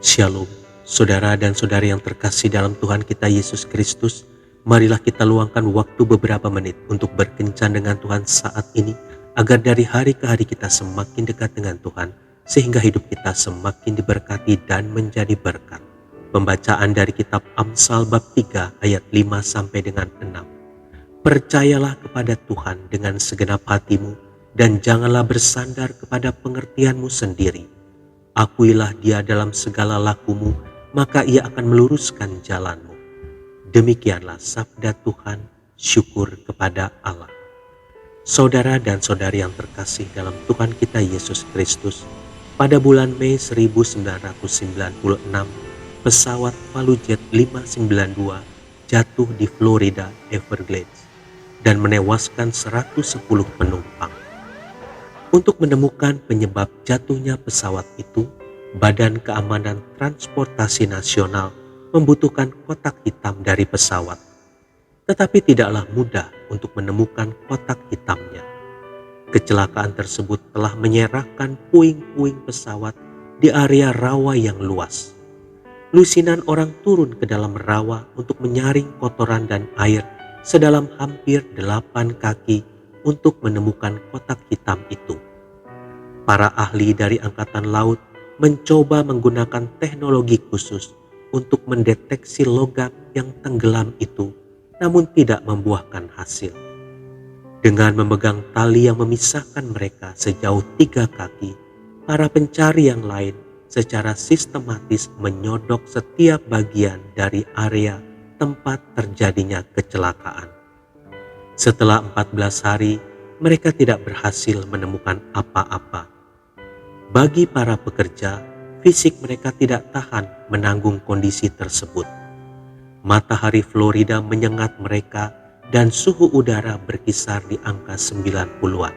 Shalom, saudara dan saudari yang terkasih dalam Tuhan kita Yesus Kristus. Marilah kita luangkan waktu beberapa menit untuk berkencan dengan Tuhan saat ini, agar dari hari ke hari kita semakin dekat dengan Tuhan, sehingga hidup kita semakin diberkati dan menjadi berkat. Pembacaan dari kitab Amsal bab 3 ayat 5 sampai dengan 6. Percayalah kepada Tuhan dengan segenap hatimu, dan janganlah bersandar kepada pengertianmu sendiri. Akuilah Dia dalam segala lakumu, maka Ia akan meluruskan jalanmu. Demikianlah sabda Tuhan, syukur kepada Allah. Saudara dan saudari yang terkasih dalam Tuhan kita Yesus Kristus, pada bulan Mei 1996, pesawat ValueJet 592 jatuh di Florida Everglades dan menewaskan 110 penumpang. Untuk menemukan penyebab jatuhnya pesawat itu, Badan Keamanan Transportasi Nasional membutuhkan kotak hitam dari pesawat. Tetapi tidaklah mudah untuk menemukan kotak hitamnya. Kecelakaan tersebut telah menyerahkan puing-puing pesawat di area rawa yang luas. Lusinan orang turun ke dalam rawa untuk menyaring kotoran dan air sedalam hampir 8 kaki untuk menemukan kotak hitam itu. Para ahli dari Angkatan Laut mencoba menggunakan teknologi khusus untuk mendeteksi logam yang tenggelam itu, namun tidak membuahkan hasil. Dengan memegang tali yang memisahkan mereka sejauh 3 kaki, para pencari yang lain secara sistematis menyodok setiap bagian dari area tempat terjadinya kecelakaan. Setelah 14 hari, mereka tidak berhasil menemukan apa-apa. Bagi para pekerja, fisik mereka tidak tahan menanggung kondisi tersebut. Matahari Florida menyengat mereka dan suhu udara berkisar di angka 90-an.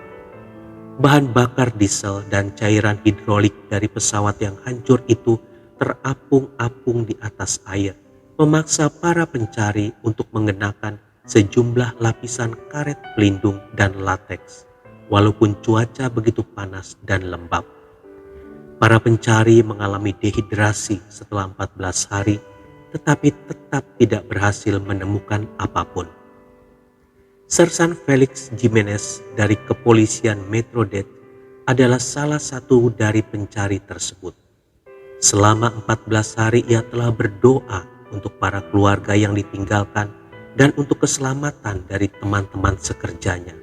Bahan bakar diesel dan cairan hidrolik dari pesawat yang hancur itu terapung-apung di atas air, memaksa para pencari untuk mengenakan sejumlah lapisan karet pelindung dan lateks, walaupun cuaca begitu panas dan lembab. Para pencari mengalami dehidrasi setelah 14 hari, tetapi tetap tidak berhasil menemukan apapun. Sersan Felix Jimenez dari Kepolisian Metro-Dade adalah salah satu dari pencari tersebut. Selama 14 hari ia telah berdoa untuk para keluarga yang ditinggalkan dan untuk keselamatan dari teman-teman sekerjanya.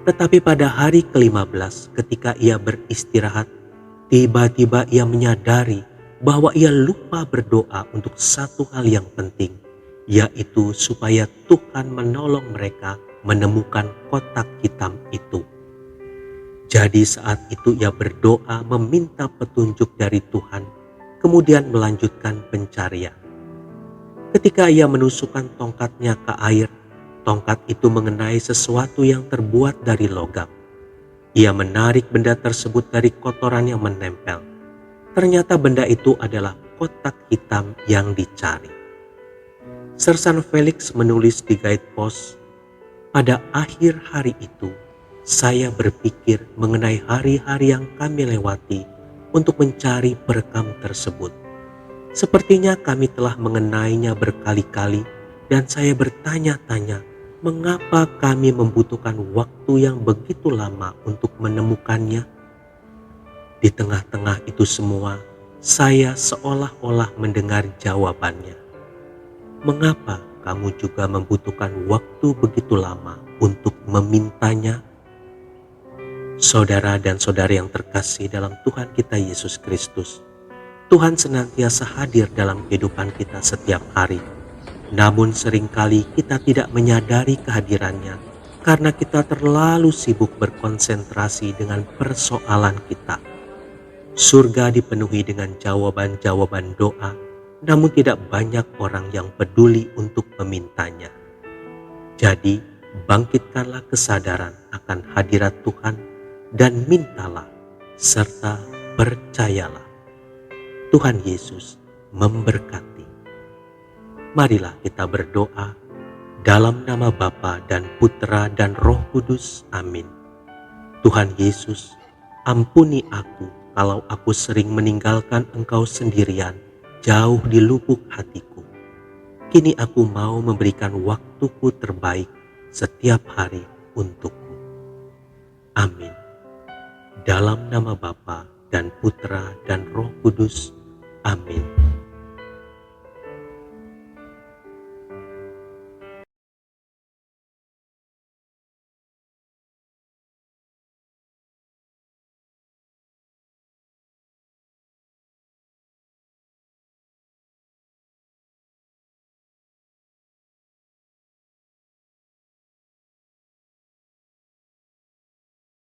Tetapi pada hari ke-15 ketika ia beristirahat, tiba-tiba ia menyadari bahwa ia lupa berdoa untuk satu hal yang penting, yaitu supaya Tuhan menolong mereka menemukan kotak hitam itu. Jadi saat itu ia berdoa meminta petunjuk dari Tuhan, kemudian melanjutkan pencarian. Ketika ia menusukkan tongkatnya ke air, tongkat itu mengenai sesuatu yang terbuat dari logam. Ia menarik benda tersebut dari kotoran yang menempel. Ternyata benda itu adalah kotak hitam yang dicari. Sersan Felix menulis di guidepost, "Pada akhir hari itu, saya berpikir mengenai hari-hari yang kami lewati untuk mencari perekam tersebut. Sepertinya kami telah mengenainya berkali-kali dan saya bertanya-tanya mengapa kami membutuhkan waktu yang begitu lama untuk menemukannya. Di tengah-tengah itu semua, saya seolah-olah mendengar jawabannya. Mengapa kamu juga membutuhkan waktu begitu lama untuk memintanya?" Saudara dan saudari yang terkasih dalam Tuhan kita Yesus Kristus, Tuhan senantiasa hadir dalam kehidupan kita setiap hari. Namun seringkali kita tidak menyadari kehadirannya karena kita terlalu sibuk berkonsentrasi dengan persoalan kita. Surga dipenuhi dengan jawaban-jawaban doa, namun tidak banyak orang yang peduli untuk memintanya. Jadi, bangkitkanlah kesadaran akan hadirat Tuhan dan mintalah serta percayalah. Tuhan Yesus memberkati. Marilah kita berdoa dalam nama Bapa dan Putra dan Roh Kudus. Amin. Tuhan Yesus, ampuni aku kalau aku sering meninggalkan Engkau sendirian, jauh di lubuk hatiku. Kini aku mau memberikan waktuku terbaik setiap hari untukmu. Amin. Dalam nama Bapa dan Putra dan Roh Kudus. Amin.